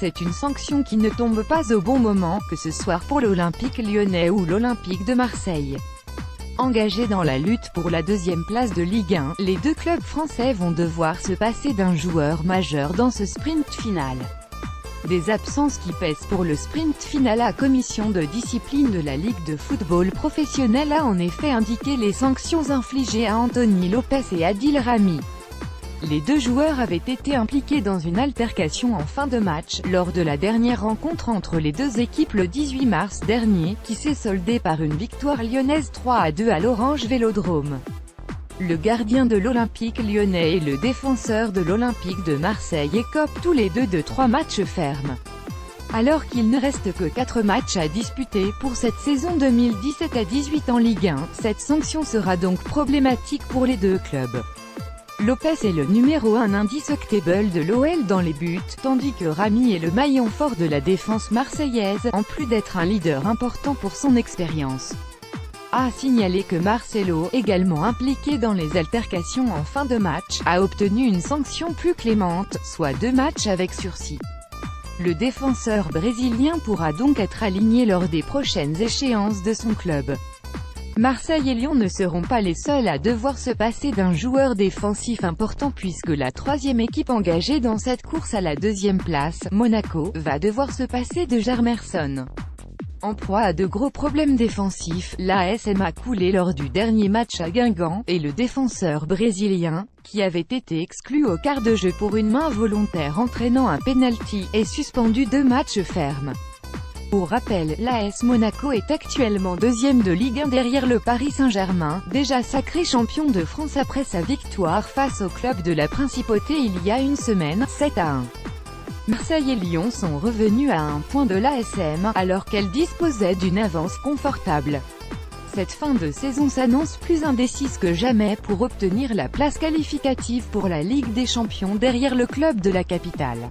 C'est une sanction qui ne tombe pas au bon moment, que ce soit pour l'Olympique lyonnais ou l'Olympique de Marseille. Engagés dans la lutte pour la deuxième place de Ligue 1, les deux clubs français vont devoir se passer d'un joueur majeur dans ce sprint final. Des absences qui pèsent pour le sprint final. La commission de discipline de la Ligue de football professionnel a en effet indiqué les sanctions infligées à Anthony Lopes et Adil Rami. Les deux joueurs avaient été impliqués dans une altercation en fin de match, lors de la dernière rencontre entre les deux équipes le 18 mars dernier, qui s'est soldée par une victoire lyonnaise 3-2 à l'Orange Vélodrome. Le gardien de l'Olympique lyonnais et le défenseur de l'Olympique de Marseille écopent tous les deux de 3 matchs fermes. Alors qu'il ne reste que 4 matchs à disputer pour cette saison 2017 à 18 en Ligue 1, cette sanction sera donc problématique pour les deux clubs. Lopes est le numéro 1 indiscutable de l'OL dans les buts, tandis que Rami est le maillon fort de la défense marseillaise, en plus d'être un leader important pour son expérience. A signalé que Marcelo, également impliqué dans les altercations en fin de match, a obtenu une sanction plus clémente, soit 2 matchs avec sursis. Le défenseur brésilien pourra donc être aligné lors des prochaines échéances de son club. Marseille et Lyon ne seront pas les seuls à devoir se passer d'un joueur défensif important puisque la troisième équipe engagée dans cette course à la deuxième place, Monaco, va devoir se passer de Jarmerson. En proie à de gros problèmes défensifs, l'ASM a coulé lors du dernier match à Guingamp, et le défenseur brésilien, qui avait été exclu au quart de jeu pour une main volontaire entraînant un penalty, est suspendu 2 matchs fermes. Pour rappel, l'AS Monaco est actuellement deuxième de Ligue 1 derrière le Paris Saint-Germain, déjà sacré champion de France après sa victoire face au club de la Principauté il y a une semaine, 7-1. Marseille et Lyon sont revenus à un point de l'ASM, alors qu'elles disposaient d'une avance confortable. Cette fin de saison s'annonce plus indécise que jamais pour obtenir la place qualificative pour la Ligue des Champions derrière le club de la capitale.